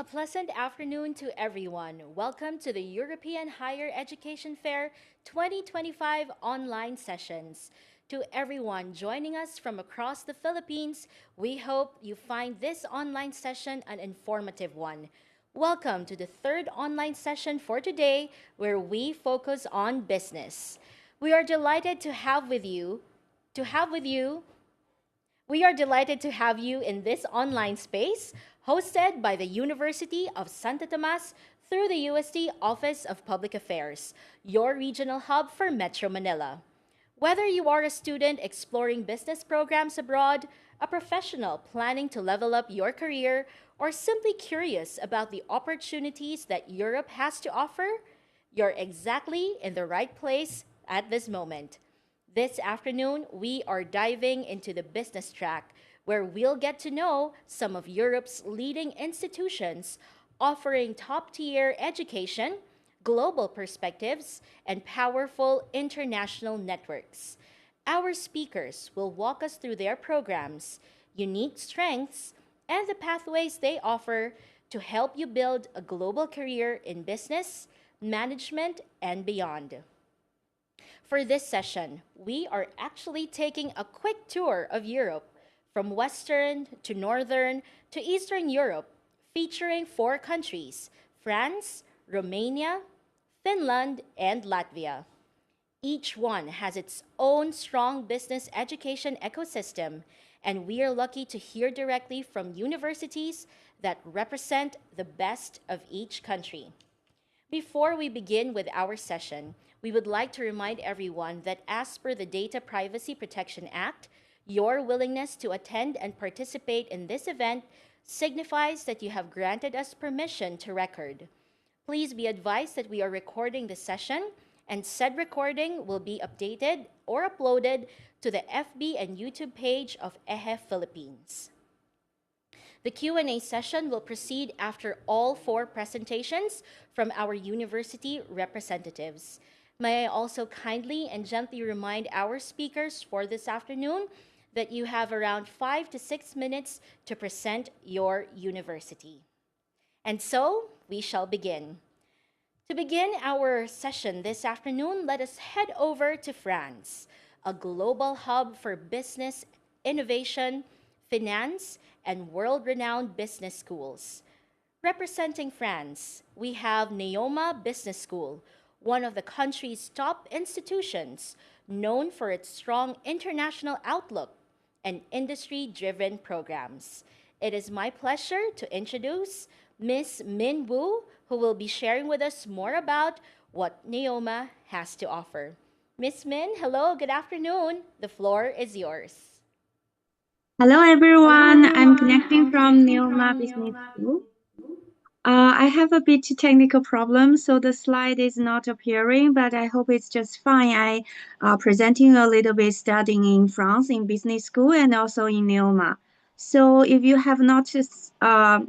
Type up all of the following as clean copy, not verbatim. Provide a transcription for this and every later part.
A pleasant afternoon to everyone. Welcome to the European Higher Education Fair 2025 online sessions. To everyone joining us from across the Philippines, we hope you find this online session an informative one. Welcome to the third online session for today, where we focus on business. We are delighted to have with you to have with you We are delighted to have you in this online space, hosted by the University of Santo Tomas through the UST Office of Public Affairs, your regional hub for Metro Manila. Whether you are a student exploring business programs abroad, a professional planning to level up your career, or simply curious about the opportunities that Europe has to offer, you're exactly in the right place at this moment. This afternoon, we are diving into the business track, where we'll get to know some of Europe's leading institutions offering top tier education, global perspectives, and powerful international networks. Our speakers will walk us through their programs, unique strengths, and the pathways they offer to help you build a global career in business, management, and beyond. For this session, we are actually taking a quick tour of Europe, from Western to Northern to Eastern Europe, featuring four countries: France, Romania, Finland, and Latvia. Each one has its own strong business education ecosystem, and we are lucky to hear directly from universities that represent the best of each country. Before we begin with our session, we would like to remind everyone that as per the Data Privacy Protection Act, your willingness to attend and participate in this event signifies that you have granted us permission to record. Please be advised that we are recording the session, and said recording will be updated or uploaded to the FB and YouTube page of EHEF Philippines. The Q&A session will proceed after all four presentations from our university representatives. May I also kindly and gently remind our speakers for this afternoon that you have around 5 to 6 minutes to present your university. And so, we shall begin. To begin our session this afternoon, let us head over to France, a global hub for business, innovation, finance, and world-renowned business schools. Representing France, we have Neoma Business School, one of the country's top institutions, known for its strong international outlook and industry-driven programs. It is my pleasure to introduce Ms. Min Wu, who will be sharing with us more about what Neoma has to offer. Ms. Min, hello, good afternoon. The floor is yours. Hello Hello everyone, I'm everyone, connecting I'm from connecting Neoma from Business Neoma School. Business. I have a bit technical problem, so the slide is not appearing, but I hope it's just fine. I presenting a little bit studying in France in business school and also in Neoma. So if you have not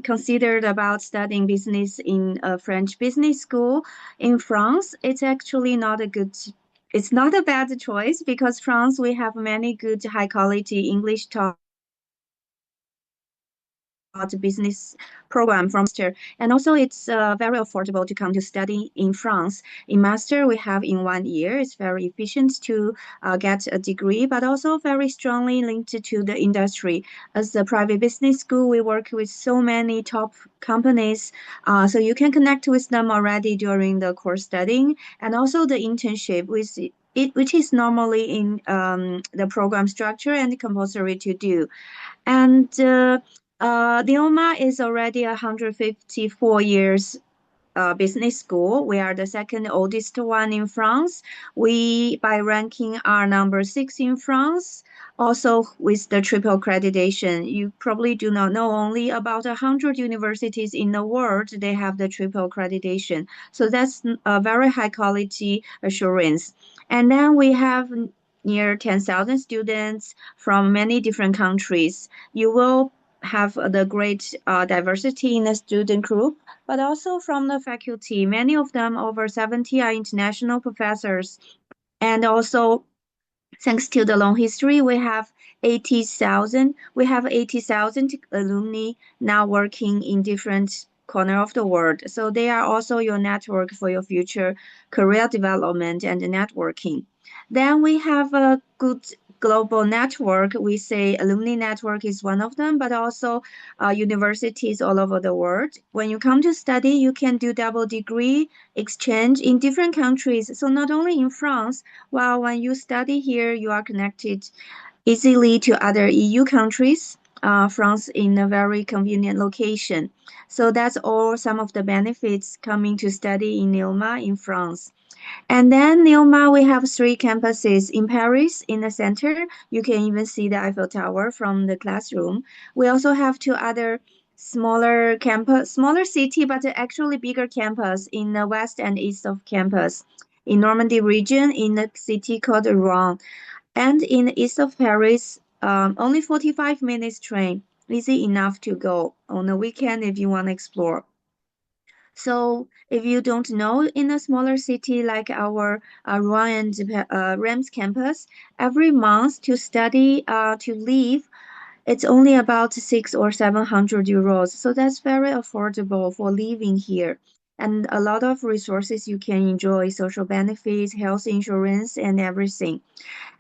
considered about studying business in a French business school in France, it's not a bad choice because France we have many good high quality English talk business program from master, and also it's very affordable to come to study in France. In master we have in 1 year. It's very efficient to get a degree, but also very strongly linked to the industry. As a private business school, we work with so many top companies, so you can connect with them already during the course studying, and also the internship with which is normally in the program structure and compulsory to do. And Neoma is already 154 years business school. We are the second oldest one in France. We, by ranking, are number six in France. Also, with the triple accreditation, you probably do not know only about 100 universities in the world they have the triple accreditation. So that's a very high quality assurance. And then we have near 10,000 students from many different countries. You will have the great diversity in the student group, but also from the faculty. Many of them, over 70, are international professors. And also, thanks to the long history, we have 80,000 alumni now working in different corner of the world. So they are also your network for your future career development and networking. Then we have a good global network. We say alumni network is one of them, but also universities all over the world. When you come to study, you can do double degree exchange in different countries. So not only in France, while when you study here, you are connected easily to other EU countries. France in a very convenient location. So that's all some of the benefits coming to study in Neoma in France. And then Neoma, we have three campuses in Paris, in the center. You can even see the Eiffel Tower from the classroom. We also have two other smaller campus, smaller city, but actually bigger campus in the west and east of campus. In Normandy region, in a city called Rouen, and in the east of Paris, only 45 minutes train, easy enough to go on the weekend if you want to explore. So if you don't know, in a smaller city like our Rouen and Reims campus, every month to study, to live, it's only about 600 or 700 euros. So that's very affordable for living here. And a lot of resources you can enjoy, social benefits, health insurance, and everything.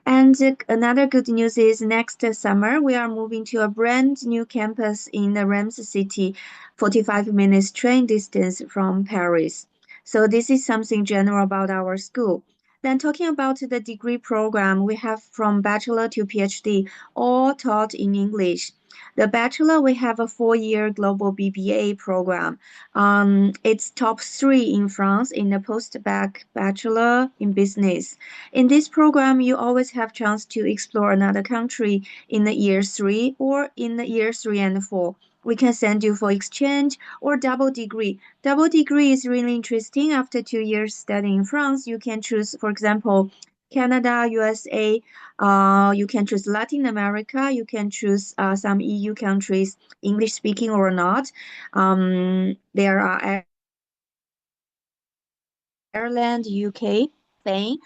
And another good news is next summer we are moving to a brand new campus in the Reims city, 45 minutes train distance from Paris. So this is something general about our school. Then talking about the degree program, we have from bachelor to PhD, all taught in English. The bachelor, we have a 4-year global BBA program. It's top three in France in the post-bac bachelor in business. In this program, you always have chance to explore another country in the year 3 or in the year 3 and 4. We can send you for exchange or double degree. Double degree is really interesting. After 2 years studying in France, you can choose, for example, Canada, USA. You can choose Latin America. You can choose some EU countries, English speaking or not. There are Ireland, UK, Spain,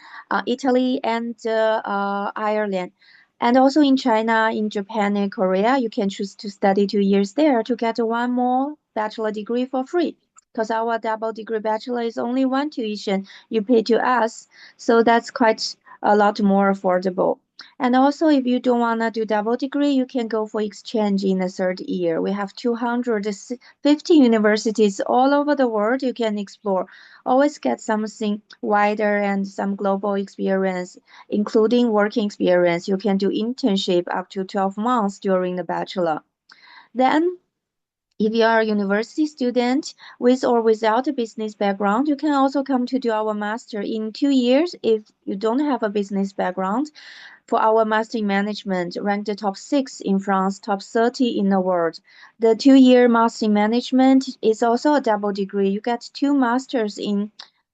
Italy, and Ireland. And also in China, in Japan, and Korea, you can choose to study 2 years there to get one more bachelor degree for free. Because our double degree bachelor is only one tuition you pay to us. So that's quite a lot more affordable. And also, if you don't want to do double degree, you can go for exchange in the third year. We have 250 universities all over the world you can explore. Always get something wider and some global experience, including working experience. You can do internship up to 12 months during the bachelor. Then if you are a university student with or without a business background, you can also come to do our master in 2 years if you don't have a business background. For our master in management, ranked the top 6 in France, top 30 in the world. The 2-year master in management is also a double degree. You get two masters in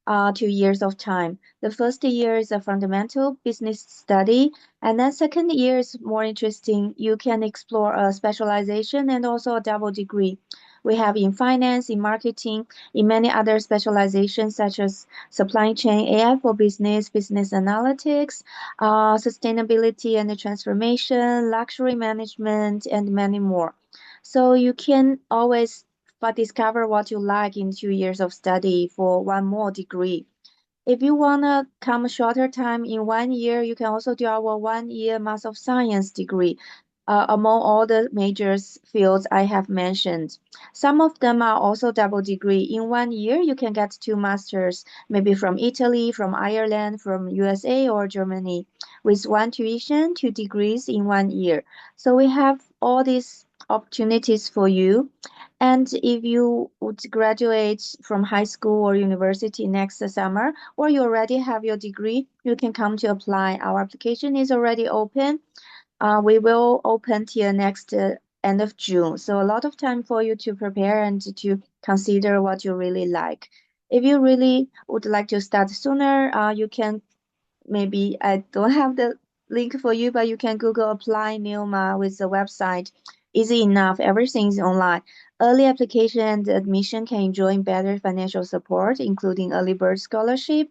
2 years of time. The first year is a fundamental business study, and then second year is more interesting. You can explore a specialization and also a double degree. We have in finance, in marketing, in many other specializations such as supply chain, AI for business, business analytics, sustainability and transformation, luxury management, and many more. So you can always but discover what you like in 2 years of study for one more degree. If you want to come shorter time in 1 year, you can also do our 1 year Master of Science degree among all the major fields I have mentioned. Some of them are also double degree. In 1 year, you can get two masters, maybe from Italy, from Ireland, from USA or Germany, with one tuition, 2 degrees in 1 year. So we have all these opportunities for you. And if you would graduate from high school or university next summer, or you already have your degree, you can come to apply. Our application is already open. We will open till next end of June. So a lot of time for you to prepare and to consider what you really like. If you really would like to start sooner, you can maybe I don't have the link for you, but you can Google apply Neoma with the website. Easy enough, everything is online. Early application and admission can enjoy better financial support, including early bird scholarship,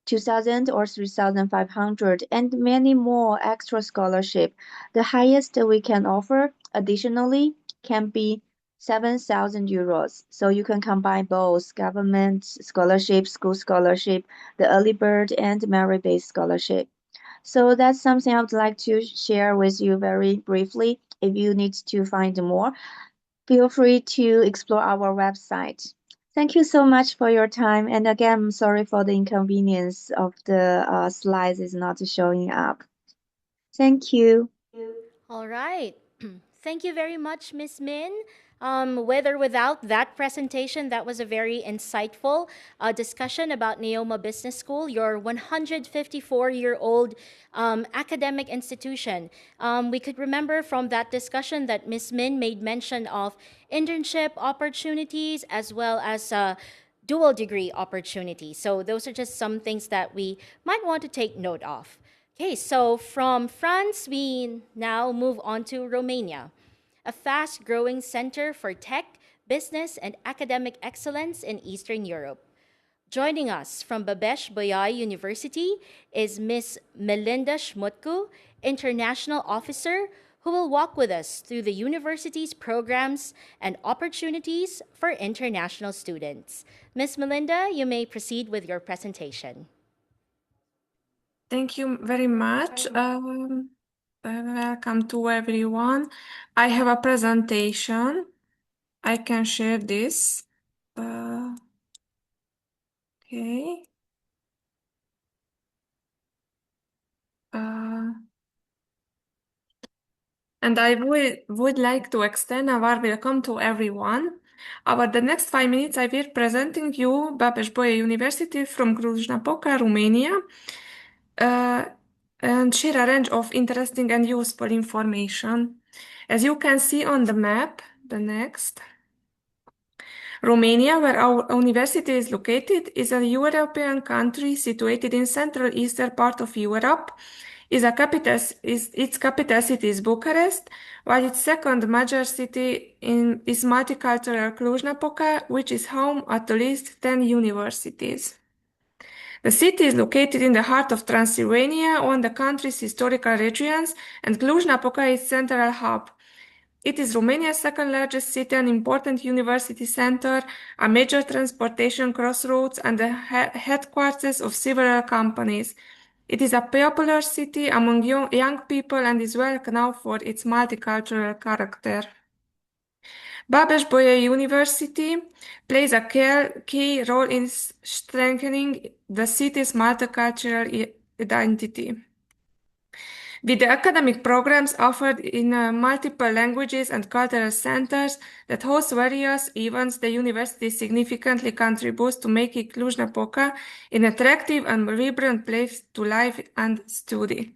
2,000 or 3,500, and many more extra scholarship. The highest we can offer additionally can be €7,000. So you can combine both government scholarship, school scholarship, the early bird, and merit-based scholarship. So that's something I would like to share with you very briefly. If you need to find more, feel free to explore our website. Thank you so much for your time. And again, I'm sorry for the inconvenience of the slides is not showing up. Thank you. All right. Thank you very much, Miss Min. With or without that presentation, that was a very insightful discussion about Neoma Business School, your 154-year-old academic institution. We could remember from that discussion that Miss Min made mention of internship opportunities as well as dual degree opportunities. So those are just some things that we might want to take note of. Okay, so from France, we now move on to Romania, a fast growing center for tech, business, and academic excellence in Eastern Europe. Joining us from Babeș-Bolyai University is Ms. Melinda Șmutcu, International Officer, who will walk with us through the university's programs and opportunities for international students. Ms. Melinda, you may proceed with your presentation. Thank you very much. Welcome to everyone. I have a presentation. I can share this. Okay. And I would like to extend a warm welcome to everyone. Over the next 5 minutes, I will presenting you Babeș-Bolyai University from Cluj-Napoca, Romania, and share a range of interesting and useful information. As you can see on the map, the next, Romania, where our university is located, is a European country situated in central eastern part of Europe. Its capital city is Bucharest, while its second major city is multicultural Cluj-Napoca, which is home at least 10 universities. The city is located in the heart of Transylvania, one of the country's historical regions, and Cluj-Napoca is central hub. It is Romania's second largest city, an important university center, a major transportation crossroads, and the headquarters of several companies. It is a popular city among young people and is well known for its multicultural character. Babeș-Bolyai University plays a key role in strengthening the city's multicultural identity. With the academic programs offered in multiple languages and cultural centers that host various events, the university significantly contributes to making Cluj-Napoca an attractive and vibrant place to live and study.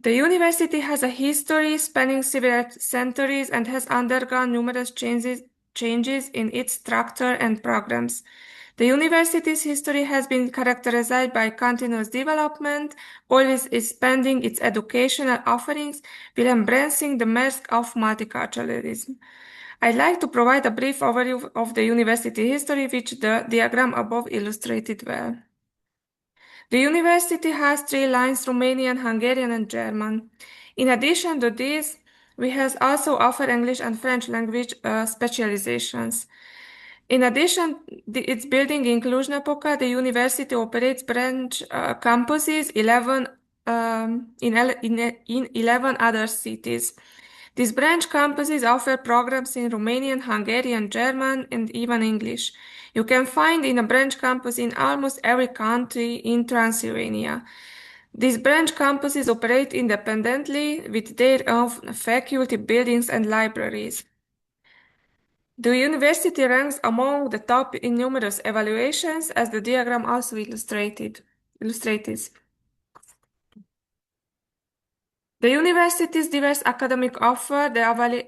The university has a history spanning several centuries and has undergone numerous changes in its structure and programs. The university's history has been characterized by continuous development, always expanding its educational offerings while embracing the mask of multiculturalism. I'd like to provide a brief overview of the university history, which the diagram above illustrated well. The university has 3 lines: Romanian, Hungarian, and German. In addition to this, we have also offer English and French language specializations. In addition, its building in Cluj-Napoca, the university operates branch campuses in 11 other cities. These branch campuses offer programs in Romanian, Hungarian, German, and even English. You can find in a branch campus in almost every country in Transylvania. These branch campuses operate independently with their own faculty, buildings, and libraries. The university ranks among the top in numerous evaluations, as the diagram also illustrates. The university's diverse academic offer, the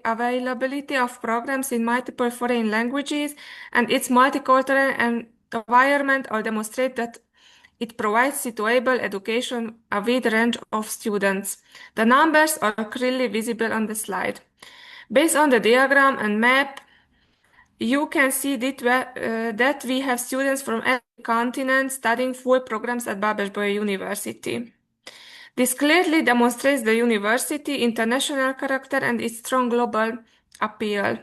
availability of programs in multiple foreign languages, and its multicultural environment all demonstrate that it provides suitable education a wide range of students. The numbers are clearly visible on the slide. Based on the diagram and map, you can see that we have students from every continent studying full programs at Babeș-Bolyai University. This clearly demonstrates the university's international character and its strong global appeal.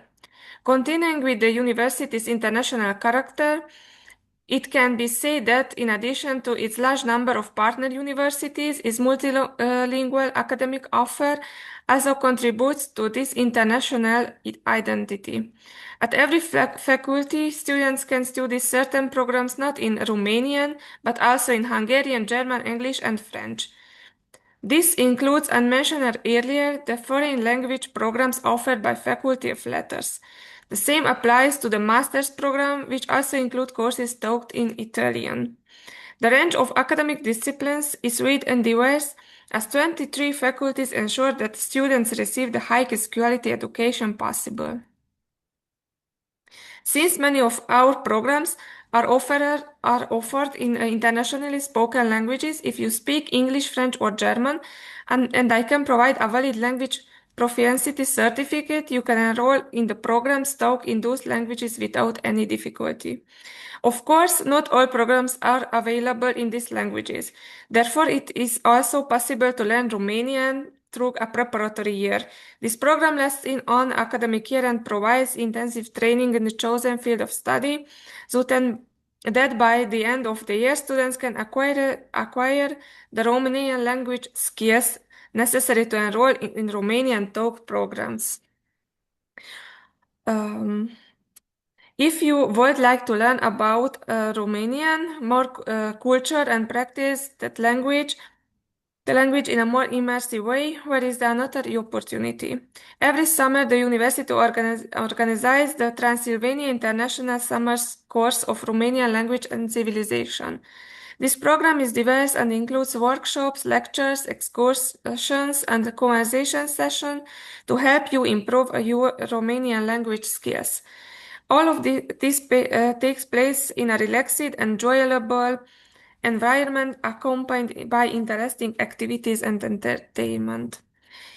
Continuing with the university's international character, it can be said that, in addition to its large number of partner universities, its multilingual academic offer also contributes to this international identity. At every faculty, students can study certain programs not in Romanian, but also in Hungarian, German, English, and French. This includes, as mentioned earlier, the foreign language programs offered by Faculty of Letters. The same applies to the master's program, which also include courses taught in Italian. The range of academic disciplines is wide and diverse, as 23 faculties ensure that students receive the highest quality education possible. Since many of our programs are offered in internationally spoken languages, if you speak English, French, or German, and I can provide a valid language proficiency certificate, you can enroll in the programs taught in those languages without any difficulty. Of course, not all programs are available in these languages. Therefore, it is also possible to learn Romanian through a preparatory year. This program lasts in one academic year and provides intensive training in the chosen field of study, so that by the end of the year, students can acquire the Romanian language skills necessary to enroll in Romanian talk programs. If you would like to learn about Romanian, more culture and practice the language in a more immersive way, where is another opportunity? Every summer, the university organizes the Transylvania International Summer Course of Romanian Language and Civilization. This program is diverse and includes workshops, lectures, excursions, and conversation sessions to help you improve your Romanian language skills. All of this takes place in a relaxed, enjoyable environment accompanied by interesting activities and entertainment.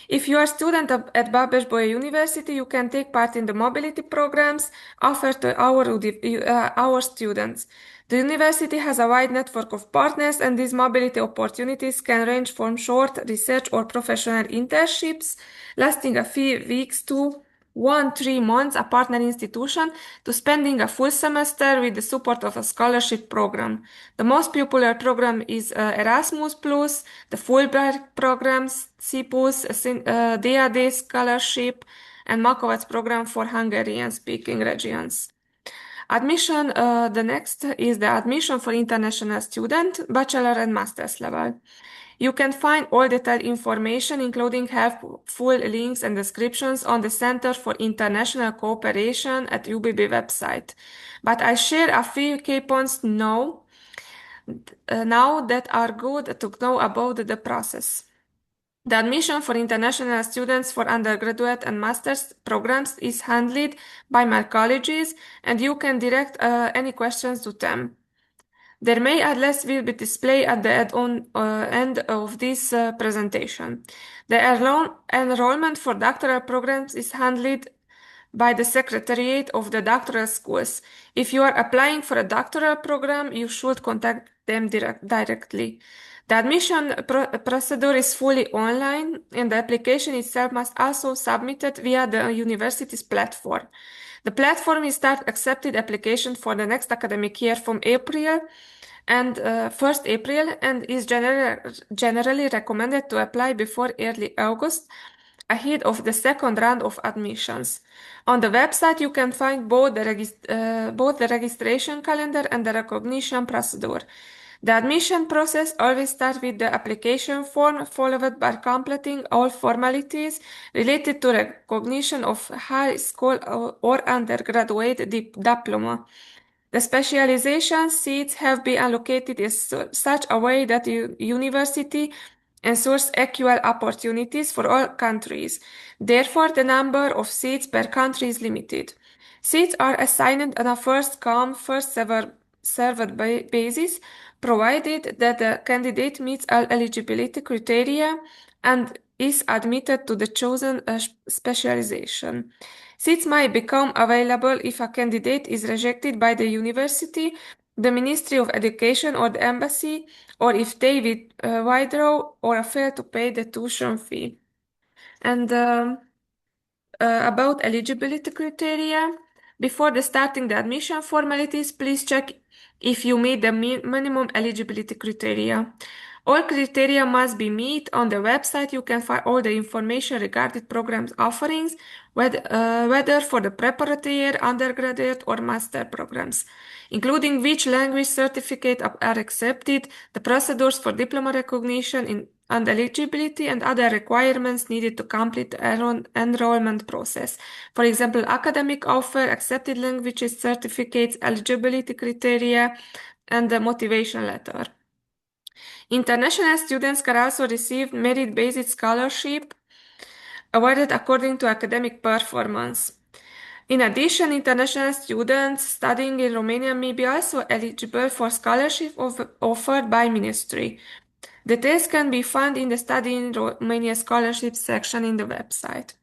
If you are a student at Babes-Bolyai University, you can take part in the mobility programs offered to our students. The university has a wide network of partners, and these mobility opportunities can range from short research or professional internships lasting a few weeks to 3 months a partner institution to spending a full semester with the support of a scholarship program. The most popular program is Erasmus+, the Fulbright programs, CPUS, DAD scholarship, and Makovac program for Hungarian-speaking regions. Admission, the next is the admission for international student, bachelor and master's level. You can find all detailed information, including helpful links and descriptions, on the Center for International Cooperation at UBB website. But I share a few key points now that are good to know about the process. The admission for international students for undergraduate and master's programs is handled by my colleges, and you can direct any questions to them. Their mail address will be displayed at the end of this presentation. The enrollment for doctoral programs is handled by the Secretariat of the Doctoral Schools. If you are applying for a doctoral program, you should contact them directly. The admission procedure is fully online, and the application itself must also be submitted via the university's platform. The platform will start accepted application for the next academic year from April and 1st April, and is generally recommended to apply before early August, ahead of the second round of admissions. On the website, you can find both the registration calendar and the recognition procedure. The admission process always starts with the application form, followed by completing all formalities related to recognition of high school or undergraduate diploma. The specialization seats have been allocated in such a way that the university ensures equal opportunities for all countries. Therefore, the number of seats per country is limited. Seats are assigned on a first-come, first-served basis, provided that the candidate meets all eligibility criteria and is admitted to the chosen specialization. Seats might become available if a candidate is rejected by the university, the Ministry of Education, or the embassy, or if they withdraw or fail to pay the tuition fee. And about eligibility criteria. Before starting the admission formalities, please check if you meet the minimum eligibility criteria. All criteria must be met. On the website, you can find all the information regarding programs offerings, whether for the preparatory year, undergraduate, or master programs, including which language certificate are accepted, the procedures for diploma recognition and eligibility, and other requirements needed to complete the enrollment process. For example, academic offer, accepted languages certificates, eligibility criteria, and the motivation letter. International students can also receive merit-based scholarship awarded according to academic performance. In addition, international students studying in Romania may be also eligible for scholarship offered by ministry. Details can be found in the Study in Romania Scholarship section in the website.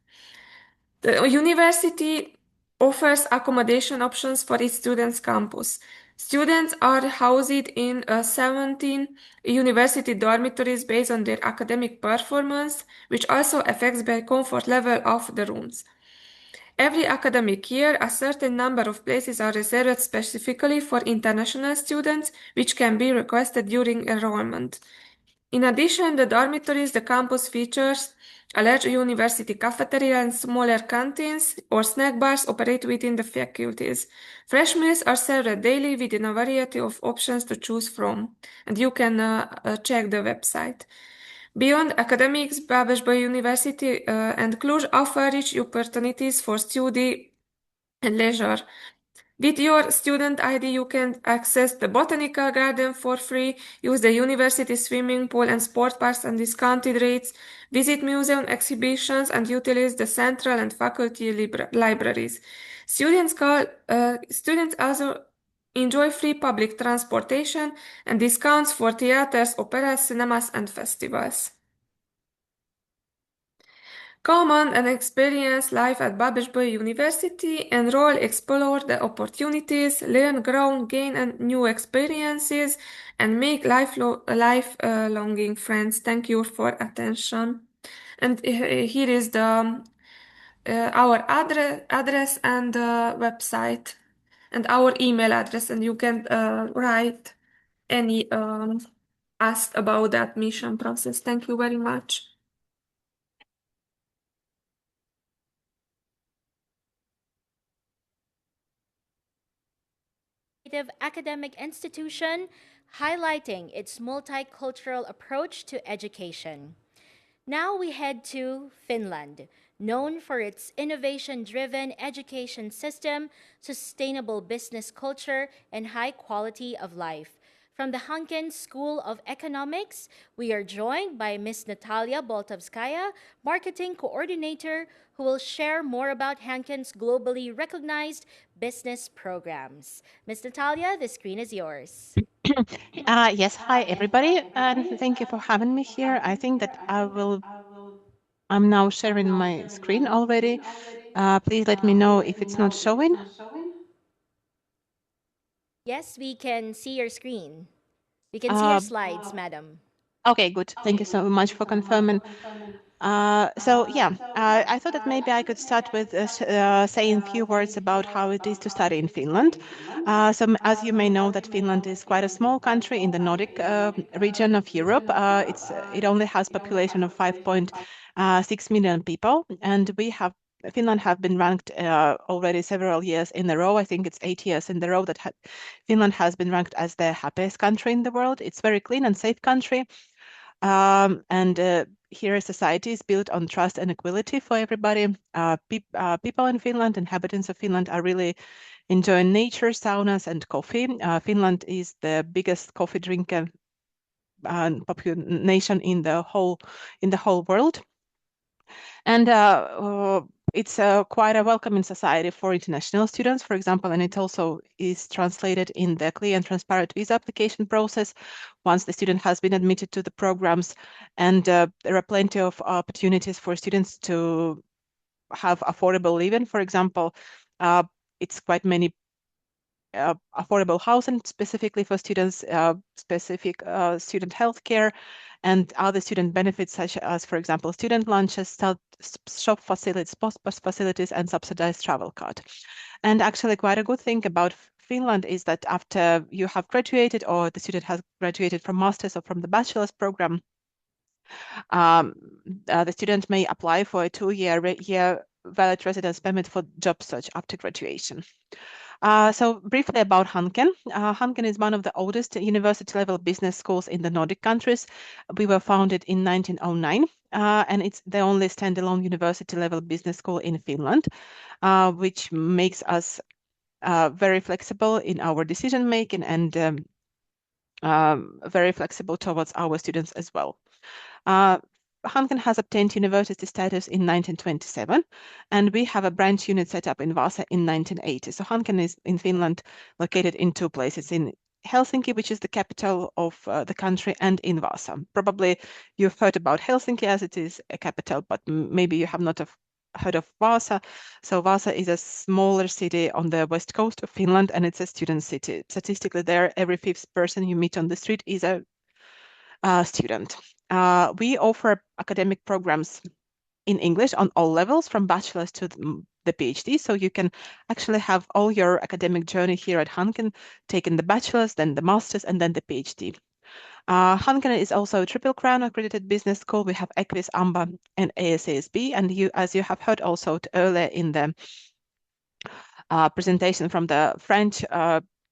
The university offers accommodation options for its students' campus. Students are housed in 17 university dormitories based on their academic performance, which also affects the comfort level of the rooms. Every academic year, a certain number of places are reserved specifically for international students, which can be requested during enrollment. In addition, the dormitories, the campus features a large university cafeteria and smaller canteens or snack bars operate within the faculties. Fresh meals are served daily within a variety of options to choose from, and you can check the website. Beyond academics, Babesba University and Cluj offer rich opportunities for study and leisure. With your student ID, you can access the botanical garden for free, use the university swimming pool and sport parks on discounted rates, visit museum exhibitions, and utilize the central and faculty libraries. Students also enjoy free public transportation and discounts for theaters, operas, cinemas, and festivals. Come on and experience life at Babelsberg University, enroll, explore the opportunities, learn, grow, gain and new experiences, and make life-longing friends. Thank you for attention. And here is our address and website and our email address, and you can write any ask about the admission process. Thank you very much. Academic institution highlighting its multicultural approach to education. Now we head to Finland, known for its innovation driven education system, sustainable business culture, and high quality of life. From the Hanken School of Economics, we are joined by Ms. Natalia Boltovskaya, Marketing Coordinator, who will share more about Hanken's globally recognized business programs. Ms. Natalia, the screen is yours. Yes, hi everybody, and thank you for having me here. I think that I'm now sharing my screen already. Please let me know if it's not showing. Yes, we can see your screen. We can see your slides, madam. Okay, good. Thank you so much for confirming. I thought that maybe I could start with saying a few words about how it is to study in Finland. As you may know, that Finland is quite a small country in the Nordic region of Europe. It only has population of 5.6 million people, and Finland have been ranked already several years in a row. I think it's 8 years in a row that Finland has been ranked as the happiest country in the world. It's very clean and safe country. Here society is built on trust and equality for everybody. People in Finland, inhabitants of Finland, are really enjoying nature, saunas, and coffee. Finland is the biggest coffee drinker nation in the whole world, and it's quite a welcoming society for international students, for example, and it also is translated in the clear and transparent visa application process once the student has been admitted to the programs. And there are plenty of opportunities for students to have affordable living. For example, it's quite many affordable housing specifically for students, specific student healthcare, and other student benefits such as, for example, student lunches, shop facilities, post facilities, and subsidized travel card. And actually, quite a good thing about Finland is that after you have graduated or the student has graduated from master's or from the bachelor's program, the student may apply for a 2-year valid residence permit for job search after graduation. So briefly about Hanken. Hanken is one of the oldest university-level business schools in the Nordic countries. We were founded in 1909, and it's the only standalone university-level business school in Finland, which makes us very flexible in our decision making and very flexible towards our students as well. Hanken has obtained university status in 1927, and we have a branch unit set up in Vasa in 1980. So Hanken is in Finland, located in 2 places, in Helsinki, which is the capital of the country, and in Vasa. Probably you've heard about Helsinki as it is a capital, but maybe you have not heard of Vasa. So Vasa is a smaller city on the west coast of Finland, and it's a student city. Statistically, there, every 5th person you meet on the street is a student. We offer academic programs in English on all levels, from bachelor's to the PhD. So you can actually have all your academic journey here at Hanken, taking the bachelor's, then the master's, and then the PhD. Hanken is also a Triple Crown accredited business school. We have EQUIS, AMBA, and ASASB. And as you have heard also earlier in the presentation from the French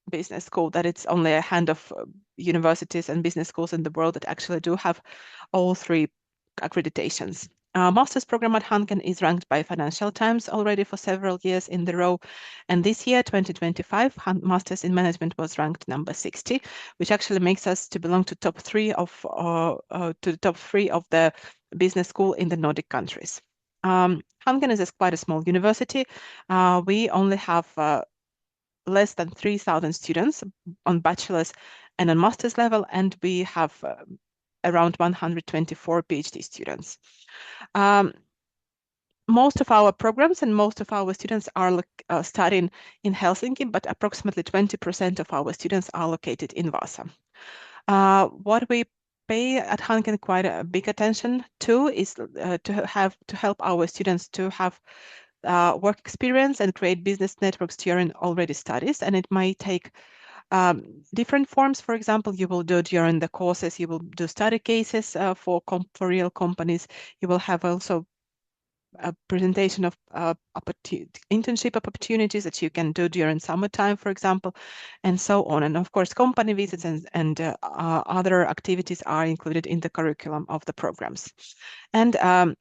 business school, that it's only a hand of universities and business schools in the world that actually do have all 3 accreditations. Master's program at Hanken is ranked by Financial Times already for several years in a row, and this year, 2025, Masters in Management was ranked number 60, which actually makes us to belong to top 3 of the top 3 of the business school in the Nordic countries. Hanken is quite a small university. We only have less than 3,000 students on bachelor's and on master's level, and we have around 124 PhD students. Most of our programs and most of our students are studying in Helsinki, but approximately 20% of our students are located in Vasa. What we pay at Hanken quite a big attention to is to help our students to have work experience and create business networks during already studies, and it might take different forms. For example, you will do during the courses, you will do study cases for real companies. You will have also a presentation of internship opportunities that you can do during summertime, for example, and so on. And of course, company visits and other activities are included in the curriculum of the programs. And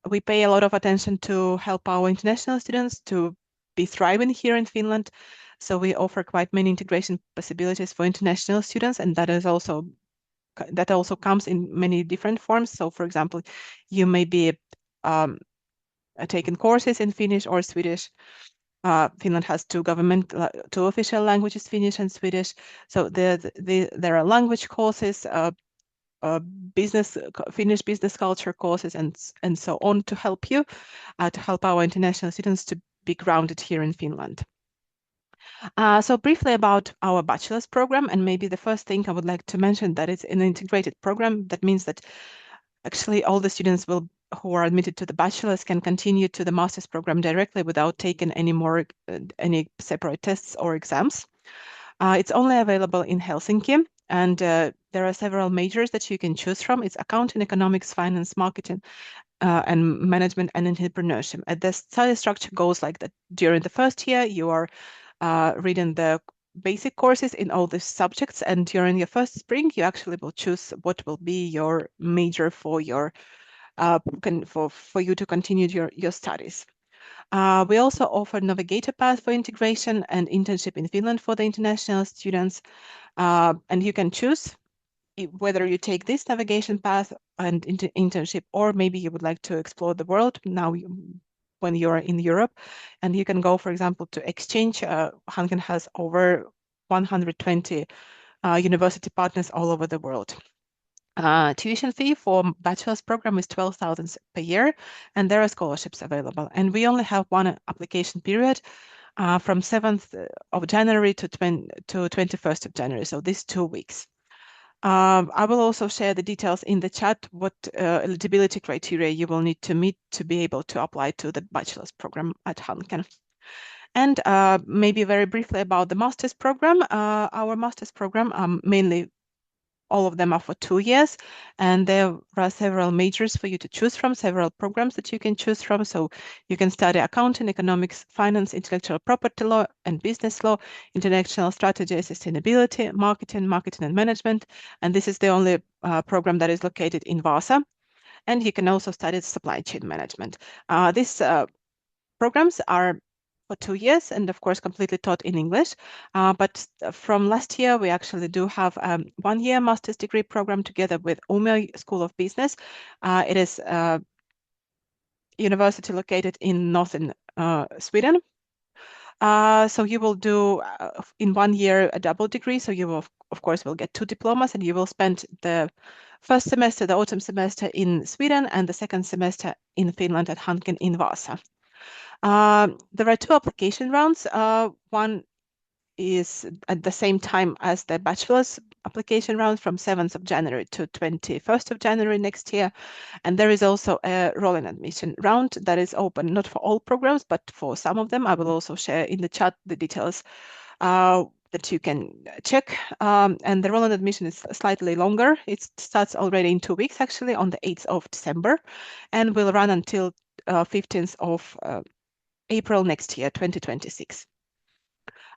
we pay a lot of attention to help our international students to be thriving here in Finland. So we offer quite many integration possibilities for international students, and that also comes in many different forms. So, for example, you may be taking courses in Finnish or Swedish. Finland has 2 official languages, Finnish and Swedish. So there are language courses, Finnish business culture courses, and so on to help you, to help our international students to be grounded here in Finland. So briefly about our bachelor's program, and maybe the first thing I would like to mention that it's an integrated program. That means that actually all the students who are admitted to the bachelor's can continue to the master's program directly without taking any separate tests or exams. It's only available in Helsinki, and there are several majors that you can choose from. It's accounting, economics, finance, marketing, and management and entrepreneurship. And the study structure goes like that. During the first year, you are reading the basic courses in all these subjects, and during your first spring, you actually will choose what will be your major for your for you to continue your studies. We also offer navigator path for integration and internship in Finland for the international students, and you can choose whether you take this navigation path and internship, or maybe you would like to explore the world now when you're in Europe, and you can go, for example, to exchange. Hanken has over 120 university partners all over the world. Tuition fee for bachelor's program is 12,000 per year, and there are scholarships available. And we only have one application period from 7th of January to 21st of January, so these 2 weeks. I will also share the details in the chat what eligibility criteria you will need to meet to be able to apply to the bachelor's program at Hanken. And maybe very briefly about the master's program. Our master's program mainly all of them are for 2 years, and there are several majors for you to choose from, several programs that you can choose from. So you can study accounting, economics, finance, intellectual property law and business law, international strategy, sustainability, marketing and management. And this is the only program that is located in Vaasa. And you can also study supply chain management. These programs are for 2 years and of course completely taught in English. But from last year, we actually do have 1-year master's degree program together with Umeå School of Business. It is a university located in northern Sweden. So you will do in 1 year a double degree. So you will, of course, will get 2 diplomas, and you will spend the first semester, the autumn semester in Sweden, and the second semester in Finland at Hanken in Vaasa. There are 2 application rounds. One is at the same time as the bachelor's application round from 7th of January to 21st of January next year. And there is also a roll-in admission round that is open not for all programs, but for some of them. I will also share in the chat the details that you can check. And the roll-in admission is slightly longer. It starts already in 2 weeks, actually, on the 8th of December, and will run until 15th of April next year, 2026.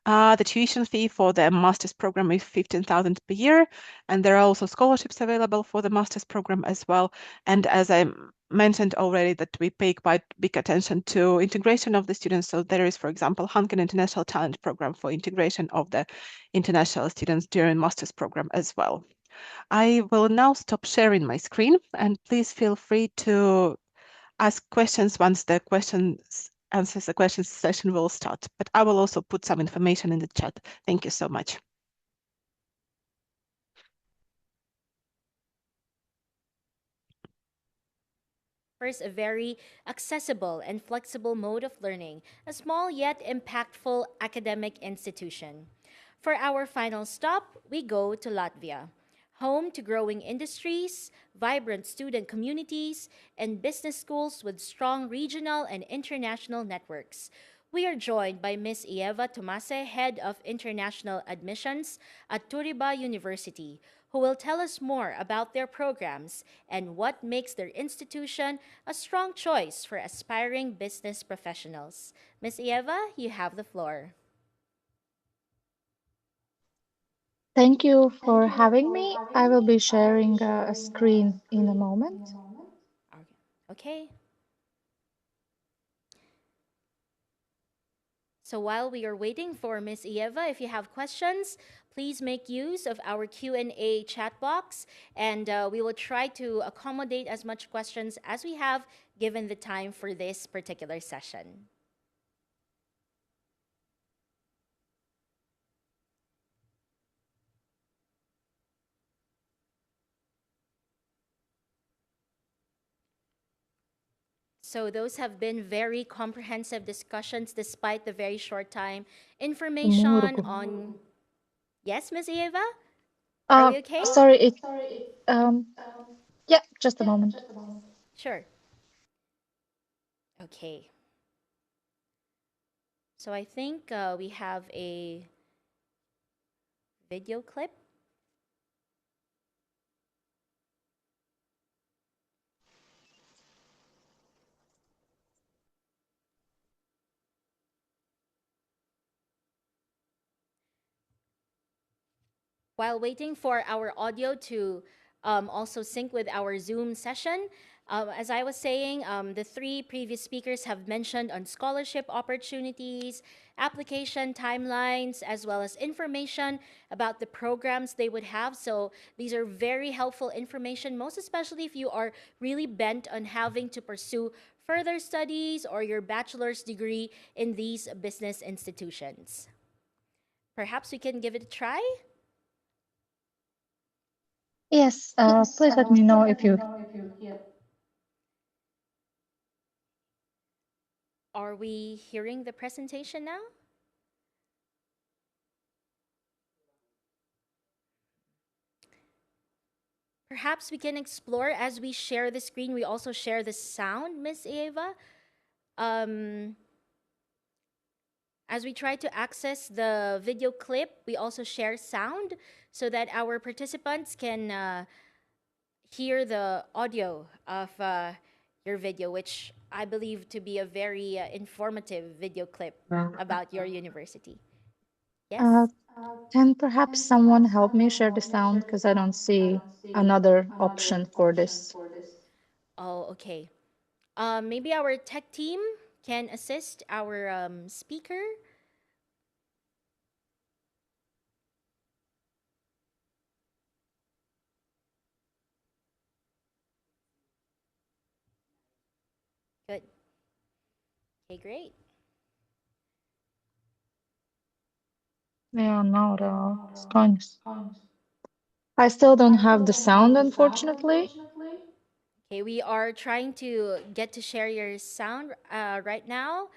The tuition fee for the master's program is 15,000 per year, and there are also scholarships available for the master's program as well. And as I mentioned already, that we pay quite big attention to integration of the students. So there is, for example, Hanken International Talent Program for integration of the international students during master's program as well. I will now stop sharing my screen, and please feel free to ask questions once the answers the questions session will start. But I will also put some information in the chat. Thank you so much. Offers a very accessible and flexible mode of learning, a small yet impactful academic institution. For our final stop, we go to Latvia, home to growing industries, vibrant student communities, and business schools with strong regional and international networks. We are joined by Ms. Ieva Tomase, Head of International Admissions at Turiba University, who will tell us more about their programs and what makes their institution a strong choice for aspiring business professionals. Ms. Ieva, you have the floor. Thank you for having me. I will be sharing a screen in a moment. Okay. So while we are waiting for Ms. Ieva, if you have questions, please make use of our Q&A chat box, and we will try to accommodate as much questions as we have given the time for this particular session. So those have been very comprehensive discussions despite the very short time. Information on... Yes, Ms. Eva? Are we okay? Sorry, yeah, just a moment. Sure. Okay. So I think we have a video clip. While waiting for our audio to also sync with our Zoom session, as I was saying, the 3 previous speakers have mentioned on scholarship opportunities, application timelines, as well as information about the programs they would have. So these are very helpful information, most especially if you are really bent on having to pursue further studies or your bachelor's degree in these business institutions. Perhaps we can give it a try? Yes, please let me know if you... Are we hearing the presentation now? Perhaps we can explore as we share the screen, we also share the sound, Miss Eva. As we try to access the video clip, we also share sound so that our participants can hear the audio of your video, which I believe to be a very informative video clip about your university. Yes? Uh, can perhaps someone help me share the sound because I don't see another option for this. Oh, okay. Maybe our tech team can assist our speaker. Good. Okay, great. Yeah, no, it's kind I still don't have the sound, unfortunately. Okay, we are trying to get to share your sound right now.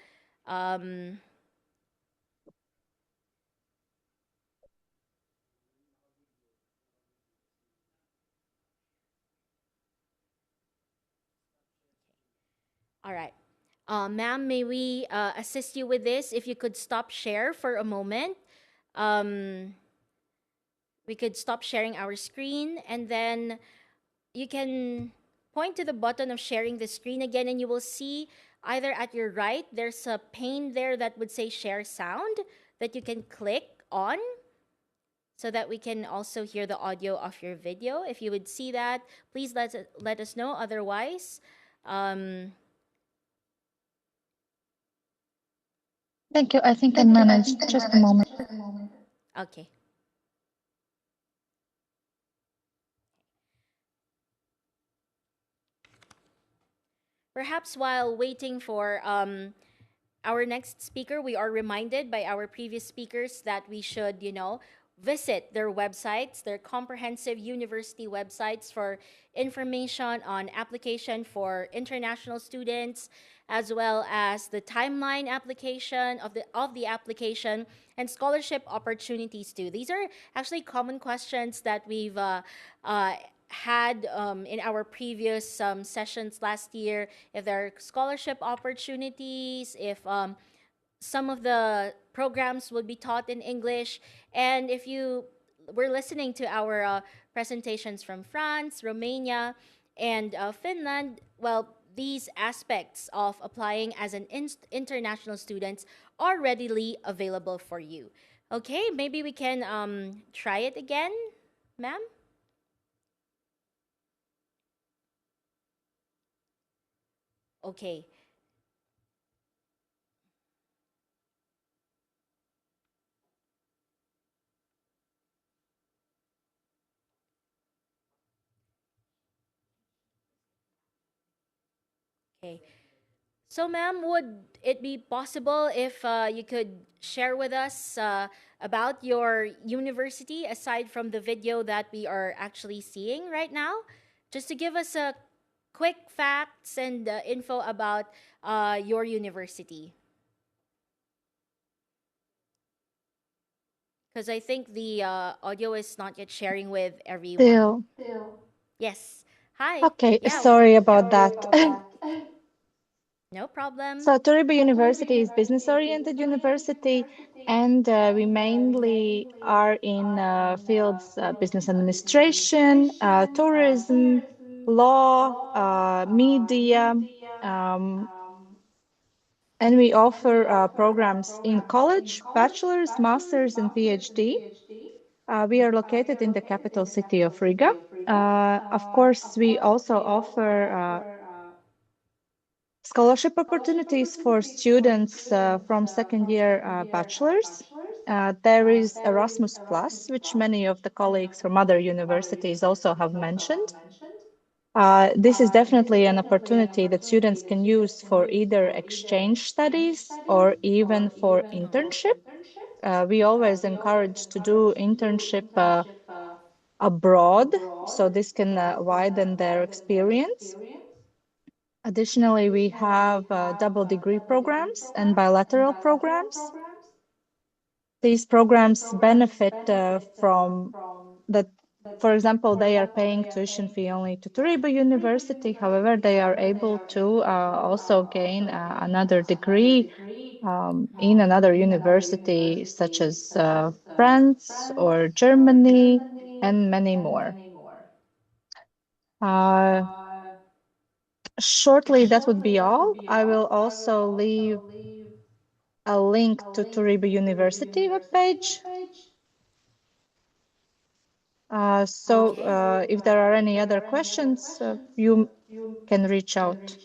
Um, all right. Ma'am, may we assist you with this? If you could stop share for a moment. Um, we could stop sharing our screen and then you can point to the button of sharing the screen again and you will see either at your right, there's a pane there that would say share sound that you can click on so that we can also hear the audio of your video. If you would see that, please let us know. Otherwise, Thank you. I think I managed. Just a moment. okay. Perhaps while waiting for our next speaker, we are reminded by our previous speakers that we should, visit their websites, their comprehensive university websites for information on application for international students, as well as the timeline application of the application and scholarship opportunities too. These are actually common questions that we've had in our previous sessions last year. If there are scholarship opportunities, if some of the programs would be taught in English. And if you were listening to our presentations from France, Romania, and Finland, well, these aspects of applying as an international student are readily available for you. Okay, maybe we can try it again, ma'am? Okay. Okay. So, ma'am, would it be possible if you could share with us about your university aside from the video that we are actually seeing right now? Just to give us a quick facts and info about your university. Because I think the audio is not yet sharing with everyone. Still. Yes. Hi. Okay, Yeah. sorry about that. No problem. So Toriba University is business-oriented university, and we mainly are in fields business administration, tourism, law, media, um, and we offer programs in college, bachelor's, master's, and PhD. We are located in the capital city of Riga. Of course, we also offer scholarship opportunities for students from second year bachelor's. There is Erasmus Plus, which many of the colleagues from other universities also have mentioned. This is definitely an opportunity that students can use for either exchange studies or even for internship. We always encourage to do internship abroad, so this can widen their experience. Additionally, we have double degree programs and bilateral programs. These programs benefit from the for example, they are paying tuition fee only to Toriba University. However, they are able to also gain another degree in another university, such as France or Germany, and many more. Shortly, that would be all. I will also leave a link to Toriba University webpage. So if there are any other questions, you can reach out.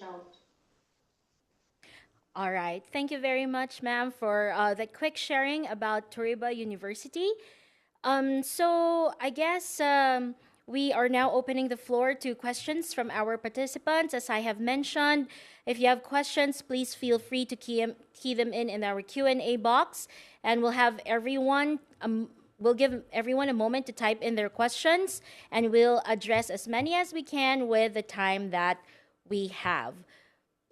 All right. Thank you very much, ma'am, for the quick sharing about Toriba University. So I guess we are now opening the floor to questions from our participants. As I have mentioned, if you have questions, please feel free to key them in our Q&A box, and we'll give everyone a moment to type in their questions, and we'll address as many as we can with the time that we have.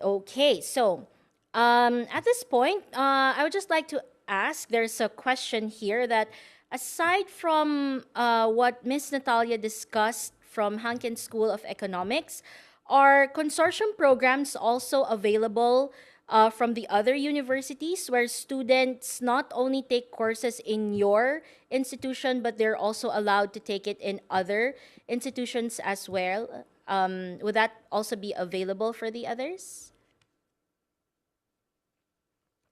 Okay, so at this point, I would just like to ask, there's a question here that aside from what Miss Natalia discussed from Hankin School of Economics, are consortium programs also available from the other universities where students not only take courses in your institution, but they're also allowed to take it in other institutions as well? Would that also be available for the others?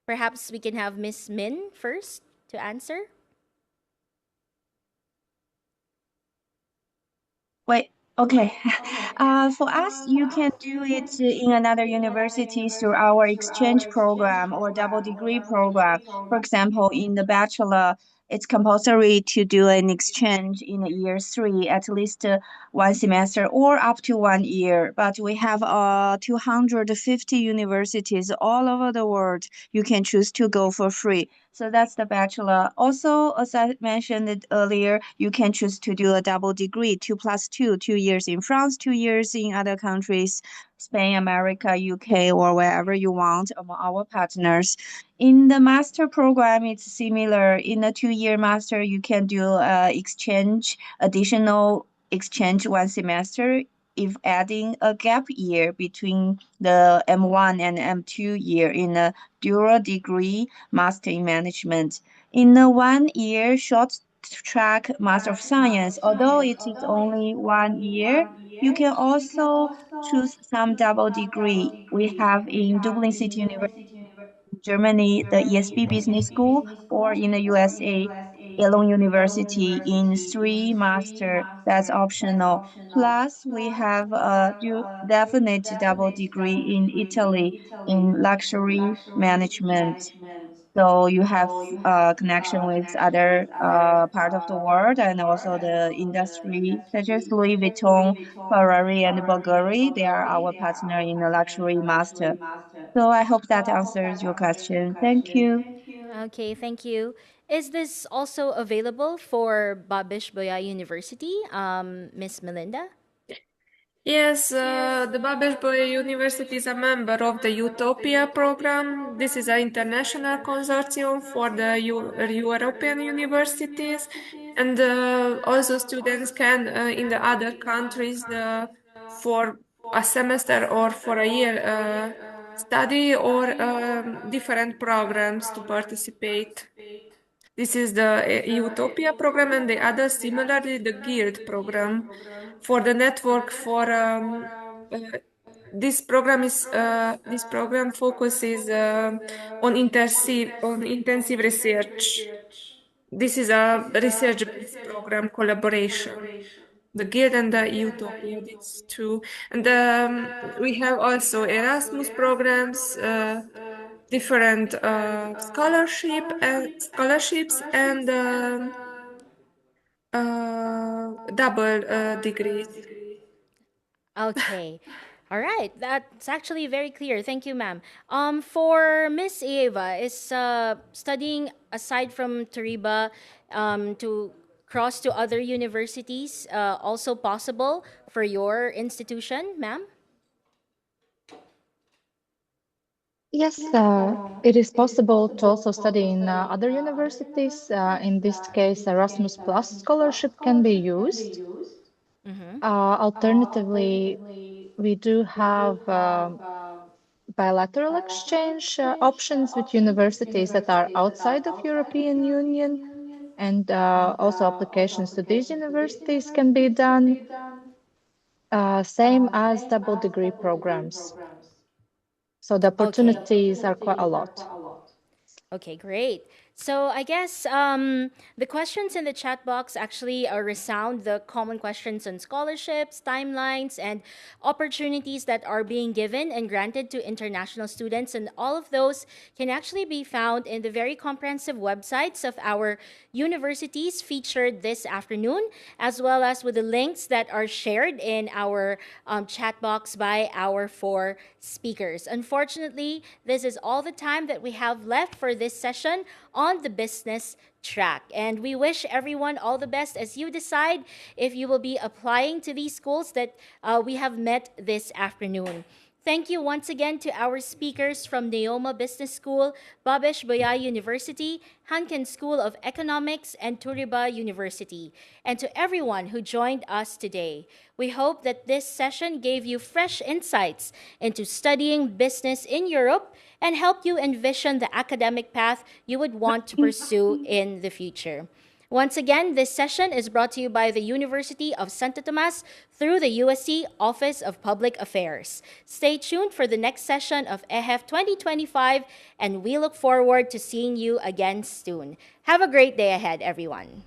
Perhaps we can have Miss Min first to answer. Wait, okay. For us, you can do it in another universities through our exchange program or double degree program. For example, in the bachelor, it's compulsory to do an exchange in year three, at least one semester or up to 1 year. But we have 250 universities all over the world. You can choose to go for free. So that's the bachelor. Also, as I mentioned it earlier, you can choose to do a double degree, 2+2, 2 years in France, 2 years in other countries, Spain, America, UK, or wherever you want among our partners. In the master program, it's similar. In a 2 year master, you can do additional exchange 1 semester if adding a gap year between the M1 and M2 year in a dual degree master in management. In a 1 year short track master of science, although it is only 1 year, you can also choose some double degree. We have in Dublin City University, Germany, the ESB Business School, or in the USA, Elon University in 3 master. That's optional. Plus, we have a definite double degree in Italy in luxury management. So you have connection with other part of the world and also the industry, such as Louis Vuitton, Ferrari, and Bulgari. They are our partner in the luxury master. So I hope that answers your question. Thank you. Okay, thank you. Is this also available for Babish Boya University, Miss Melinda? Yes, the Babes Boy University is a member of the Utopia program. This is an international consortium for the European universities, and also students can, in the other countries, for a semester or for a year, study or different programs to participate. This is the Utopia program, and the other similarly the Guild program for the network for this program focuses on intensive research. This is a research-based program collaboration. The Guild and the Utopia, these two, and we have also Erasmus programs, different scholarships and double degrees. Okay. All right. That's actually very clear. Thank you, ma'am. For Miss Eva, is studying aside from Tariba to cross to other universities also possible for your institution, ma'am? Yes, it is possible to also study in other universities. In this case, Erasmus Plus scholarship can be used. Mm-hmm. Alternatively, we do have bilateral exchange options with universities that are outside of European Union, and also applications to these universities can be done, same as double degree programs. So the Okay. opportunities are quite a lot. Okay, great. So I guess the questions in the chat box actually resound the common questions on scholarships, timelines, and opportunities that are being given and granted to international students. And all of those can actually be found in the very comprehensive websites of our universities featured this afternoon, as well as with the links that are shared in our chat box by our four speakers. Unfortunately, this is all the time that we have left for this session on the business track. And we wish everyone all the best as you decide if you will be applying to these schools that we have met this afternoon. Thank you once again to our speakers from Neoma Business School, Babesh Boyai University, Hanken School of Economics, and Turiba University, and to everyone who joined us today. We hope that this session gave you fresh insights into studying business in Europe and helped you envision the academic path you would want to pursue in the future. Once again, this session is brought to you by the University of Santo Tomas through the USC Office of Public Affairs. Stay tuned for the next session of EHEF 2025, and we look forward to seeing you again soon. Have a great day ahead, everyone.